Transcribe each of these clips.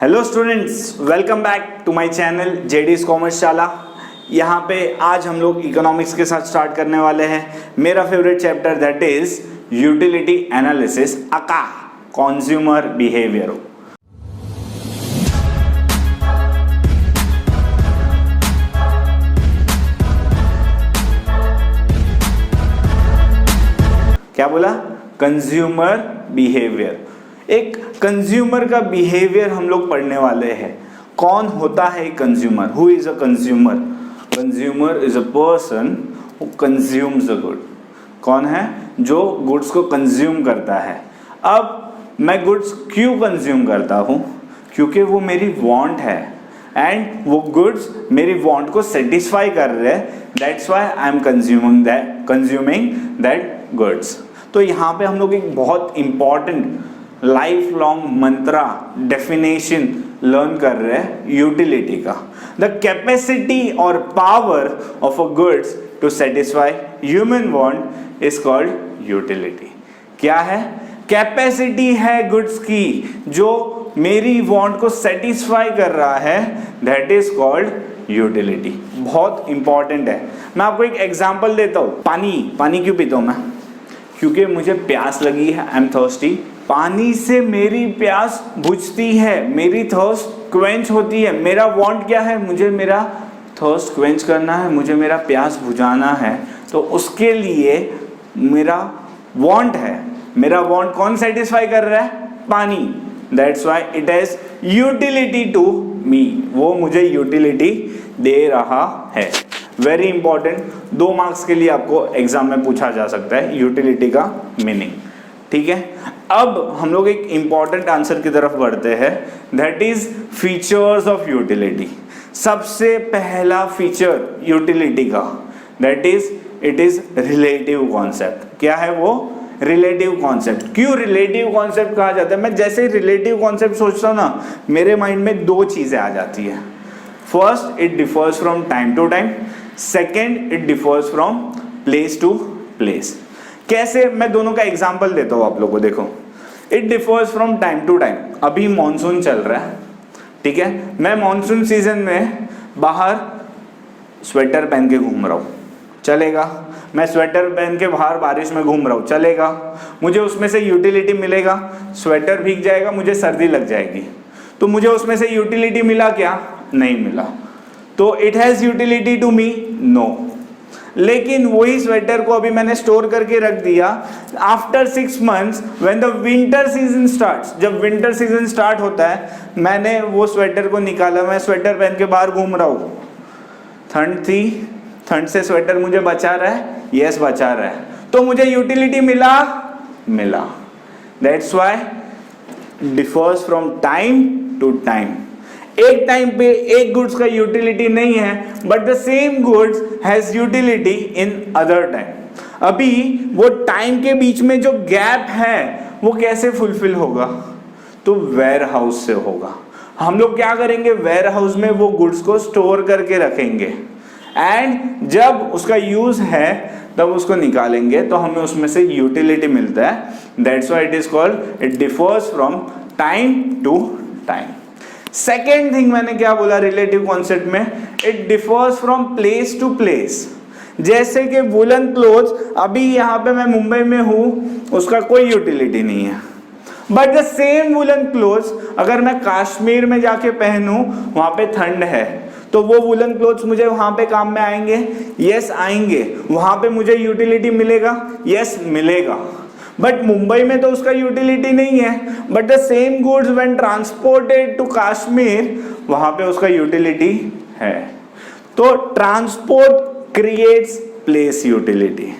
Hello students, welcome back to my channel JD's commerce Shala. यहाँ पे आज हम लोग इकोनॉमिक्स के साथ स्टार्ट करने वाले हैं। मेरा favourite chapter that is utility analysis Aka consumer behaviour. क्या बोला? Consumer behaviour. एक कंज्यूमर का बिहेवियर हम लोग पढ़ने वाले हैं। कौन होता है consumer? Who is a consumer? Consumer is a person who consumes a good. कौन है? जो गुड्स को कंज्यूम करता है। अब मैं गुड्स क्यों कंज्यूम करता हूँ? क्योंकि वो मेरी वांट है एंड वो गुड्स मेरी वांट को सेटिस्फाई कर रहे हैं। That's why I am consuming that goods. तो यहाँ पे हम लोग एक बहुत important life long mantra definition learn कर रहे हैं यूटिलिटी का। द कैपेसिटी और power of a goods to satisfy human want is called utility. क्या है? कैपेसिटी है गुड्स की जो मेरी वांट को सेटिस्फाई कर रहा है, दैट इज कॉल्ड यूटिलिटी। बहुत इंपॉर्टेंट है। मैं आपको एक एग्जांपल देता हूँ। पानी क्यों पीता हूँ मैं? क्योंकि मुझे प्यास लगी है, आई एम थर्स्टी। पानी से मेरी प्यास बुझती है, मेरी थर्स्ट क्वेंच होती है। मेरा वांट क्या है? मुझे मेरा थर्स्ट क्वेंच करना है, मुझे मेरा प्यास बुझाना है। तो उसके लिए मेरा वांट है। मेरा वांट कौन सेटिस्फाई कर रहा है? पानी। That's why it has utility to me. वो मुझे यूटिलिटी दे रहा है। Very important. 2 मार्क्स के लिए आपको एग्जाम में पूछा जा सकता है यूटिलिटी का मीनिंग। ठीक है, अब हम लोग एक इंपॉर्टेंट आंसर की तरफ बढ़ते हैं, that is features of utility. सबसे पहला फीचर यूटिलिटी का that is it is relative concept. क्या है वो? Relative concept. क्यों रिलेटिव कॉन्सेप्ट कहा जाता है? मैं जैसे ही रिलेटिव कॉन्सेप्ट सोचता हूँ ना, मेरे माइंड में 2 चीजें आ जाती है। First, it differs from time to time. Second, it differs from place to place. कैसे? मैं दोनों का एग्जाम्पल देता हूँ आप लोगों को। देखो, it differs from time to time. अभी मॉनसून चल रहा है, ठीक है। मैं मॉनसून सीजन में बाहर स्वेटर पहन के घूम रहा हूँ, चलेगा। मैं स्वेटर पहन के बाहर बारिश में घूम रहा हूँ, चलेगा। मुझे उसमें से यूटिलिटी मिलेगा? स्वेटर भीग जाएगा, मुझे सर्दी लग जाएगी। तो मुझे उसमें से यूटिलिटी मिला क्या? नहीं मिला। तो it has utility to me? No. लेकिन वही स्वेटर को अभी मैंने स्टोर करके रख दिया। After 6 months when the winter season starts, जब विंटर सीजन स्टार्ट होता है, मैंने वो स्वेटर को निकाला। मैं स्वेटर पहन के बाहर घूम रहा हूँ। ठंड थी, ठंड से स्वेटर मुझे बचा रहा है? यस, बचा रहा है। तो मुझे यूटिलिटी मिला। That's why differs from time to time. एक टाइम पे एक गुड्स का यूटिलिटी नहीं है, but the same goods has utility in other time. अभी वो टाइम के बीच में जो गैप है वो कैसे फुलफिल होगा? तो वेयर हाउस से होगा। हम लोग क्या करेंगे? वेयर हाउस में वो गुड्स को स्टोर करके रखेंगे एंड जब उसका यूज है तब उसको निकालेंगे, तो हमें उसमें से यूटिलिटी मिलता है। That's why it is called it differs from time to time. Second thing मैंने क्या बोला रिलेटिव कॉन्सेप्ट में? It differs from place to place. जैसे कि वुलन क्लोथ्स, अभी यहाँ पे मैं मुंबई में हूँ, उसका कोई यूटिलिटी नहीं है। But the same woollen clothes अगर मैं कश्मीर में जाके पहनूं, वहाँ पे ठंड है, तो वो वुलन क्लोथ्स मुझे वहाँ पे काम में आएंगे? यस, आएंगे। वहाँ पे मुझे यूटिलिटी मिलेगा? यस, मिलेगा। बट मुंबई में तो उसका यूटिलिटी नहीं है। But the same goods when transported to Kashmir, वहां पे उसका यूटिलिटी है। तो ट्रांसपोर्ट क्रिएट्स प्लेस यूटिलिटी,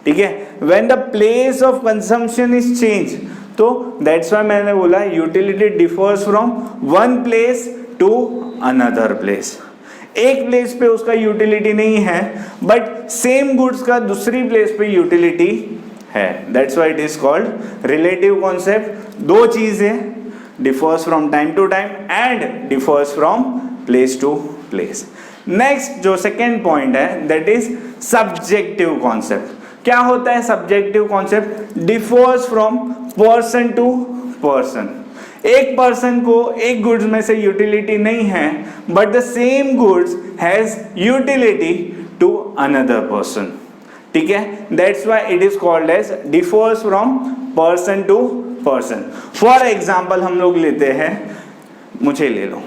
ठीक है। When the place of consumption is change, तो दैट्स व्हाई मैंने बोला utility differs from one place to another place. एक प्लेस पे उसका यूटिलिटी नहीं है, बट सेम गुड्स का दूसरी प्लेस पे यूटिलिटी है। That's why it is called relative concept. 2 चीजें, differs from time to time and differs from place to place. Next जो सेकेंड पॉइंट है दैट इज सब्जेक्टिव कॉन्सेप्ट। क्या होता है subjective concept? Differs from person to person. एक person को एक goods में से यूटिलिटी नहीं है, but the same goods has utility to another person, ठीक है, that's why it is called as differs from person to person. For example हम लोग लेते हैं, मुझे ले लो,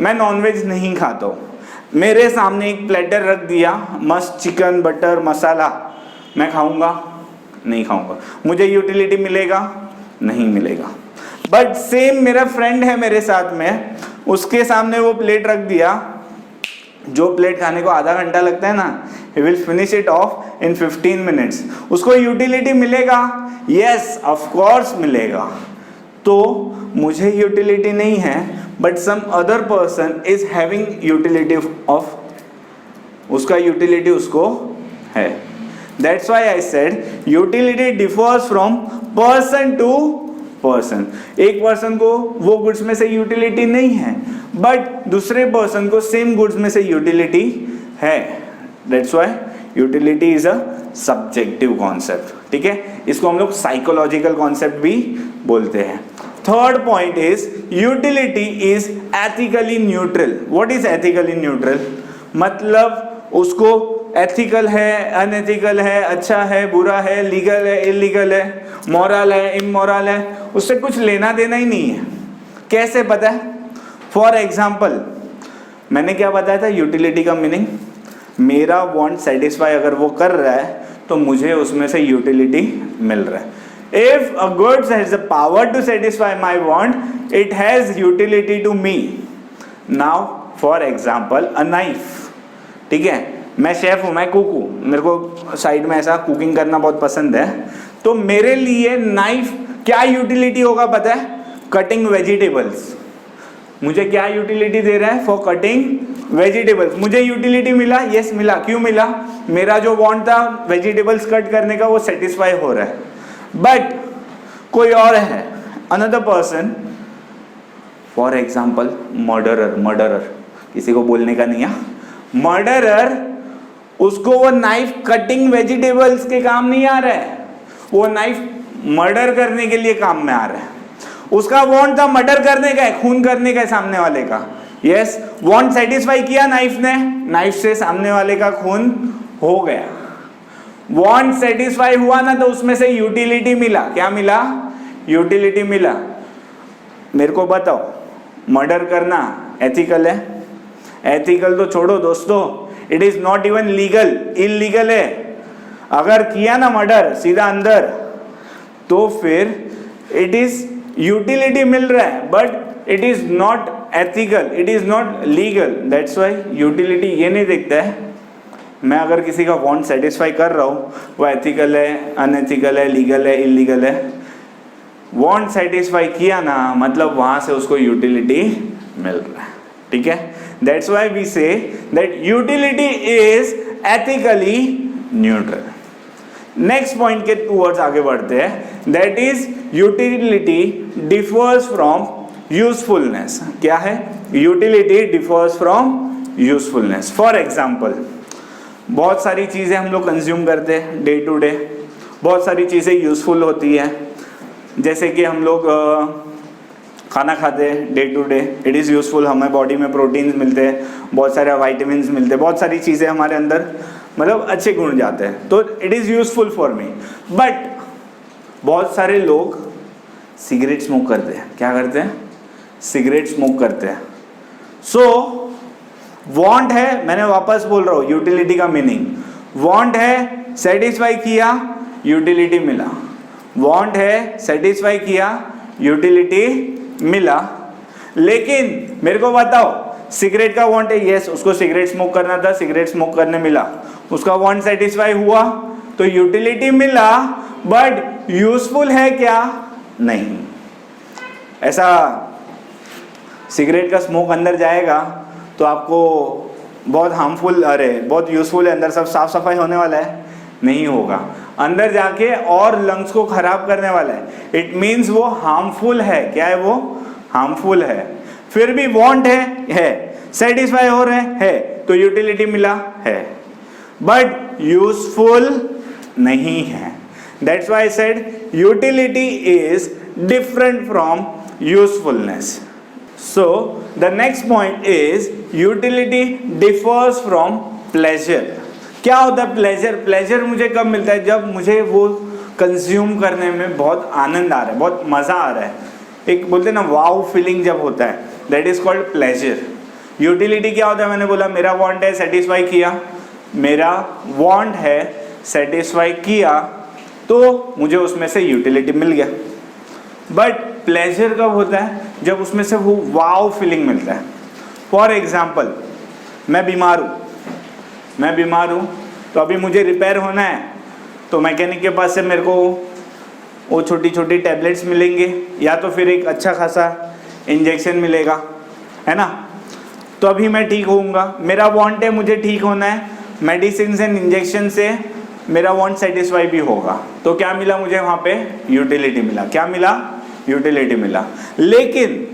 मैं नॉनवेज नहीं खाता हूँ, मेरे सामने एक प्लेटर रख दिया, मस्त चिकन बटर मसाला, मैं खाऊंगा? नहीं खाऊंगा। मुझे यूटिलिटी मिलेगा? नहीं मिलेगा। बट सेम मेरा फ्रेंड है मेरे साथ में, उसके सामने वो प्लेट रख दिया, जो प्लेट खाने को आधा घंटा लगता है ना, he will finish it off in 15 minutes, उसको यूटिलिटी मिलेगा? yes of course मिलेगा। तो मुझे यूटिलिटी नहीं है, but some other person is having utility of, उसका यूटिलिटी उसको है। That's why I said utility differs from person to person. एक पर्सन को वो गुड्स में से यूटिलिटी नहीं है, बट दूसरे पर्सन को सेम गुड्स में से यूटिलिटी है। That's why utility is a subjective concept, ठीक है, इसको हम लोग साइकोलॉजिकल कॉन्सेप्ट भी बोलते हैं। Third point is utility is ethically neutral. What is ethically neutral? मतलब उसको एथिकल है, अनएथिकल है, अच्छा है, बुरा है, लीगल है, इलीगल है, मॉरल है, इमोरल है, उससे कुछ लेना देना ही नहीं है। कैसे पता है? फॉर एग्जाम्पल, मैंने क्या बताया था यूटिलिटी का मीनिंग? मेरा वांट सेटिस्फाई अगर वो कर रहा है तो मुझे उसमें से यूटिलिटी मिल रहा है। If a goods has the power to satisfy my want, it has utility to me. Now for example a knife, ठीक है, मैं शेफ हूँ, मैं कुक हूँ, मेरे को साइड में ऐसा कुकिंग करना बहुत पसंद है, तो मेरे लिए नाइफ क्या यूटिलिटी होगा पता है? Cutting vegetables. मुझे क्या यूटिलिटी दे रहा है? For cutting vegetables. मुझे यूटिलिटी मिला? यस मिला। क्यों मिला? मेरा जो वांट था वेजिटेबल्स कट करने का वो सेटिस्फाई हो रहा है। बट कोई और है, another person, for example murderer, किसी को बोलने का नहीं है, मर्डरर, उसको वो नाइफ कटिंग वेजिटेबल्स के काम नहीं आ रहा है, वो नाइफ मर्डर करने के लिए काम में आ रहा है। उसका वांट था मर्डर करने का है, खून करने का है सामने वाले का। यस, वांट सेटिस्फाई किया नाइफ ने, नाइफ से सामने वाले का खून हो गया। वांट सेटिस्फाई हुआ ना, तो उसमें से यूटिलिटी मिला। क्या मिला? यूटिलिटी मिला। मेरे को बताओ, मर्डर करना एथिकल है? एथिकल तो छोड़ो दोस्तों, it is not even legal, illegal है। अगर किया ना मर्डर सीधा अंदर, तो फिर इट इज यूटिलिटी मिल रहा है, but it is not ethical, it is not legal. That's why utility ये नहीं देखता है मैं अगर किसी का वांट सेटिस्फाई कर रहा हूँ, वो एथिकल है, अनएथिकल है, लीगल है, इलीगल है। वांट सेटिस्फाई किया ना, मतलब वहां से उसको यूटिलिटी मिल रहा है, ठीक है। That's why we say that utility is ethically neutral. Next point के टूवर्ड्स आगे बढ़ते हैं, that is utility differs from usefulness. क्या है? Utility differs from usefulness. For example, बहुत सारी चीज़ें हम लोग कंज्यूम करते हैं डे टू डे, बहुत सारी चीज़ें यूज़फुल होती हैं, जैसे कि हम लोग खाना खाते हैं day to day, it is useful, हमें बॉडी में प्रोटीन्स मिलते हैं, बहुत सारे वाइटामिन मिलते हैं, बहुत सारी चीज़ें हमारे अंदर मतलब अच्छे गुण जाते हैं, तो it is useful for me. But बहुत सारे लोग सिगरेट स्मोक करते हैं। क्या करते हैं? सिगरेट स्मोक करते हैं। सो वांट है, मैंने वापस बोल रहा हूँ यूटिलिटी का मीनिंग, वांट है, सेटिस्फाई किया, यूटिलिटी मिला। वांट है, सेटिस्फाई किया, यूटिलिटी मिला। लेकिन मेरे को बताओ, सिगरेट का वांट है, यस, उसको सिगरेट स्मोक करना था, सिगरेट स्मोक करने मिला, उसका वांट सेटिस्फाई हुआ तो यूटिलिटी मिला, बट यूजफुल है क्या? नहीं। ऐसा सिगरेट का स्मोक अंदर जाएगा तो आपको बहुत हार्मफुल, अरे बहुत यूजफुल है, अंदर सब साफ सफाई होने वाला है? नहीं होगा, अंदर जाके और लंग्स को खराब करने वाला है। इट मीन्स वो हार्मफुल है। क्या है वो? हार्मफुल है। फिर भी वांट है, सेटिस्फाई हो रहे है, तो यूटिलिटी मिला है, बट यूजफुल नहीं है। That's why I said utility is different from usefulness. So the next point is utility differs from pleasure. क्या होता है प्लेजर? प्लेजर मुझे कब मिलता है? जब मुझे वो कंज्यूम करने में बहुत आनंद आ रहा है, बहुत मज़ा आ रहा है, एक बोलते हैं ना वाव फीलिंग जब होता है, that is called pleasure. Utility क्या होता है? मैंने बोला मेरा वांट है, सेटिस्फाई किया, मेरा वांट है, सेटिस्फाई किया, तो मुझे उसमें से यूटिलिटी मिल गया. बट प्लेजर कब होता है? जब उसमें से वो वाव फीलिंग मिलता है. फॉर एग्जाम्पल, मैं बीमार हूँ तो अभी मुझे रिपेयर होना है, तो मैकेनिक के पास से मेरे को वो छोटी छोटी टैबलेट्स मिलेंगे या तो फिर एक अच्छा खासा इंजेक्शन मिलेगा, है ना, तो अभी मैं ठीक होऊंगा. मेरा वांट है, मुझे ठीक होना है, मेडिसिन एंड इंजेक्शन से मेरा वांट सेटिस्फाई भी होगा. तो क्या मिला मुझे वहाँ पे? यूटिलिटी मिला. क्या मिला? यूटिलिटी मिला. लेकिन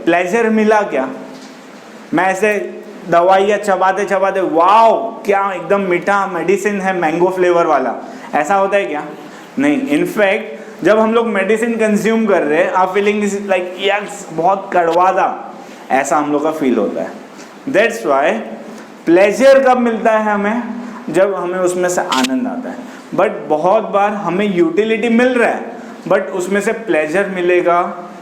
प्लेजर मिला क्या? मैं ऐसे दवाइयाँ चबाते चबाते वाओ क्या एकदम मीठा मेडिसिन है, मैंगो फ्लेवर वाला, ऐसा होता है क्या? नहीं. इनफैक्ट जब हम लोग मेडिसिन कंज्यूम कर रहे हैं, आप फीलिंग इज लाइक यस बहुत कड़वा था, ऐसा हम लोग का फील होता है. दैट्स वाई प्लेजर कब मिलता है हमें? जब हमें उसमें से आनंद आता है. बट बहुत बार हमें यूटिलिटी मिल रहा है बट उसमें से प्लेजर मिलेगा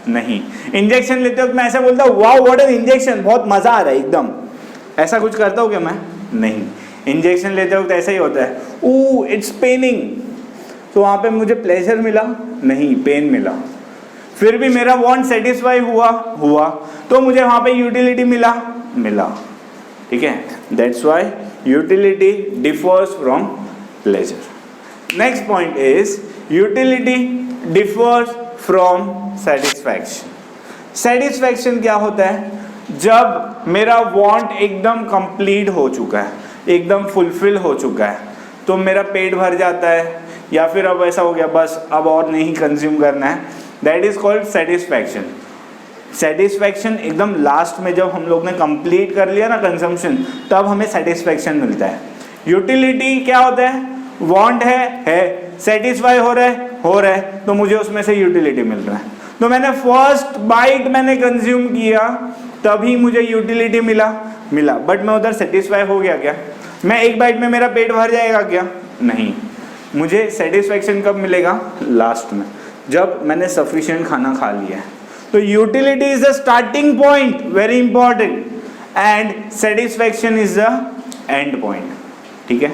नहीं. इंजेक्शन लेते वक्त मैं ऐसा बोलता हूँ वाओ व्हाट एन इंजेक्शन, बहुत मजा आ रहा है एकदम, ऐसा कुछ करता हूँ क्या मैं? नहीं. इंजेक्शन लेते वक्त ऐसा ही होता है, ओ इट्स पेनिंग, तो वहाँ पे मुझे प्लेजर मिला नहीं, पेन मिला. फिर भी मेरा वांट सेटिस्फाई हुआ तो मुझे वहाँ पे यूटिलिटी मिला. ठीक है. That's why utility differs from pleasure. Next point is utility differs from satisfaction. Satisfaction क्या होता है? जब मेरा वांट एकदम कंप्लीट हो चुका है, एकदम फुलफिल हो चुका है, तो मेरा पेट भर जाता है, या फिर अब ऐसा हो गया बस अब और नहीं कंज्यूम करना है, that is called satisfaction. Satisfaction एकदम लास्ट में जब हम लोग ने कंप्लीट कर लिया ना कंजम्पशन, तब हमें सेटिस्फैक्शन मिलता है. यूटिलिटी क्या होता है? वांट है, सेटिस्फाई हो रहा है, तो मुझे उसमें से यूटिलिटी मिल रहा है. तो मैंने फर्स्ट बाइट मैंने कंज्यूम किया तभी मुझे यूटिलिटी मिला, बट मैं उधर सेटिस्फाई हो गया क्या? मैं एक बाइट में मेरा पेट भर जाएगा क्या? नहीं. मुझे सेटिस्फैक्शन कब मिलेगा? लास्ट में, जब मैंने सफिशिएंट खाना खा लिया है. तो utility is the starting point, very important, and satisfaction is the end point. ठीक है,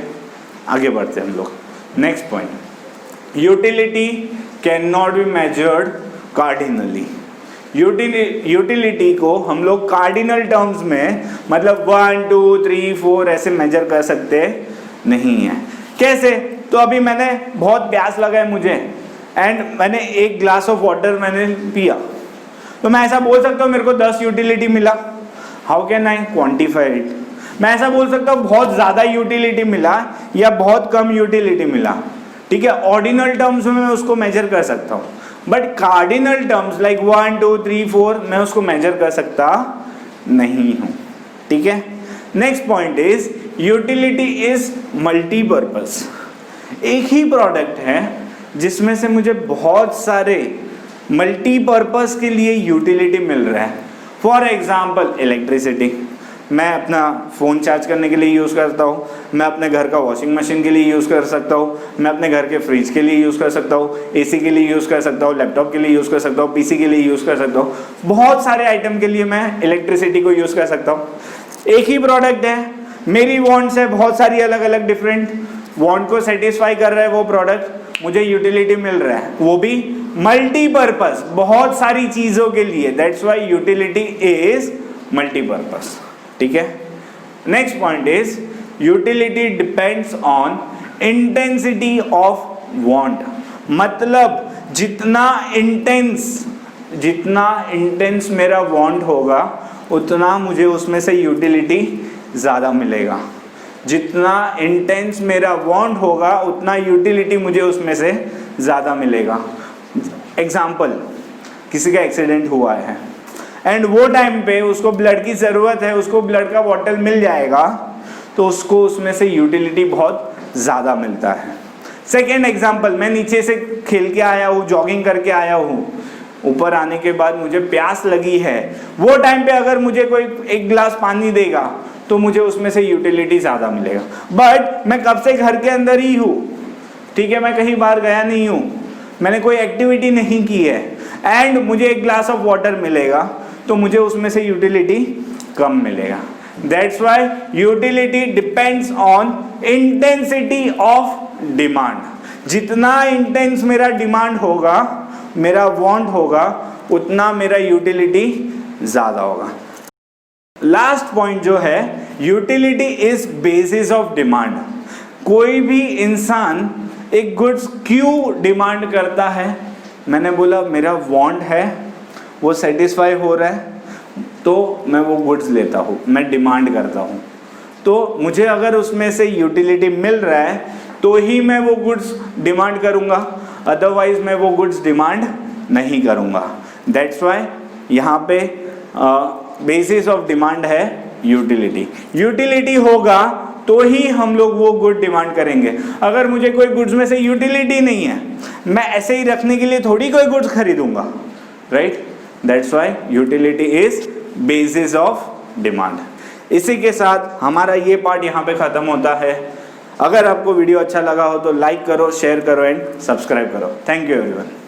आगे बढ़ते हैं हम लोग. Next point, utility can not be measured cardinally. Utility को हम लोग कार्डिनल टर्म्स में, मतलब 1 2 3 4 ऐसे मेजर कर सकते नहीं है. कैसे? तो अभी मैंने बहुत प्यास लगा है मुझे, एंड मैंने एक ग्लास ऑफ वाटर मैंने पिया, तो मैं ऐसा बोल सकता हूँ मेरे को 10 यूटिलिटी मिला. How can I quantify it? मैं ऐसा बोल सकता हूँ बहुत ज़्यादा यूटिलिटी मिला या बहुत कम यूटिलिटी मिला. ठीक है, ऑर्डिनल टर्म्स में मैं उसको मेजर कर सकता हूँ, बट कार्डिनल टर्म्स लाइक 1 2 3 4 मैं उसको मेजर कर सकता नहीं हूँ. ठीक है. Next point is utility is multipurpose. एक ही प्रोडक्ट है जिसमें से मुझे बहुत सारे मल्टीपर्पज के लिए यूटिलिटी मिल रहा है. फॉर एग्जाम्पल इलेक्ट्रिसिटी, मैं अपना फ़ोन चार्ज करने के लिए यूज़ करता हूँ, मैं अपने घर का वॉशिंग मशीन के लिए यूज़ कर सकता हूँ, मैं अपने घर के फ्रिज के लिए यूज़ कर सकता हूँ, एसी के लिए यूज़ कर सकता हूँ, लैपटॉप के लिए यूज़ कर सकता हूँ, पीसी के लिए यूज़ कर सकता हूँ. बहुत सारे आइटम के लिए मैं इलेक्ट्रिसिटी को यूज़ कर सकता हूँ. एक ही प्रोडक्ट है, मेरी वांट्स है बहुत सारी अलग अलग डिफरेंट, वांट को सेटिस्फाई कर रहा है वो प्रोडक्ट, मुझे यूटिलिटी मिल रहा है, वो भी मल्टीपर्पज, बहुत सारी चीज़ों के लिए. That's why utility is multipurpose. ठीक है. Next point is utility depends on intensity of want. मतलब जितना इंटेंस मेरा वांट होगा उतना मुझे उसमें से यूटिलिटी ज़्यादा मिलेगा. जितना इंटेंस मेरा वांट होगा उतना यूटिलिटी मुझे उसमें से ज़्यादा मिलेगा. एग्जाम्पल, किसी का एक्सीडेंट हुआ है एंड वो टाइम पे उसको ब्लड की ज़रूरत है, उसको ब्लड का बॉटल मिल जाएगा, तो उसको उसमें से यूटिलिटी बहुत ज़्यादा मिलता है. सेकेंड एग्जाम्पल, मैं नीचे से खेल के आया हूँ, जॉगिंग करके आया हूँ, ऊपर आने के बाद मुझे प्यास लगी है, वो टाइम पे अगर मुझे कोई एक गिलास पानी देगा तो मुझे उसमें से यूटिलिटी ज़्यादा मिलेगा। बट मैं कब से घर के अंदर ही हूँ, ठीक है, मैं कहीं बाहर गया नहीं हूँ, मैंने कोई एक्टिविटी नहीं की है, एंड मुझे एक ग्लास ऑफ वाटर मिलेगा तो मुझे उसमें से यूटिलिटी कम मिलेगा। That's why utility depends on intensity of demand. जितना इंटेंस मेरा डिमांड होगा, मेरा वांट होगा, उतना मेरा यूटिलिटी ज़्यादा होगा। लास्ट पॉइंट जो है, utility is basis of demand. कोई भी इंसान एक गुड्स क्यों डिमांड करता है? मैंने बोला मेरा वांट है, वो सेटिस्फाई हो रहा है तो मैं वो गुड्स लेता हूँ, मैं डिमांड करता हूँ। तो मुझे अगर उसमें से यूटिलिटी मिल रहा है तो ही मैं वो गुड्स डिमांड करूँगा, अदरवाइज मैं वो गुड्स डिमांड नहीं करूँगा। दैट्स वाई यहाँ पे बेसिस ऑफ डिमांड है यूटिलिटी। यूटिलिटी होगा तो ही हम लोग वो गुड डिमांड करेंगे। अगर मुझे कोई गुड्स में से यूटिलिटी नहीं है, मैं ऐसे ही रखने के लिए थोड़ी कोई गुड्स खरीदूंगा, right? That's why utility is basis of demand. इसी के साथ हमारा ये पार्ट यहाँ पे खत्म होता है। अगर आपको वीडियो अच्छा लगा हो तो लाइक करो, शेयर करो एंड सब्सक्राइब करो। Thank you everyone.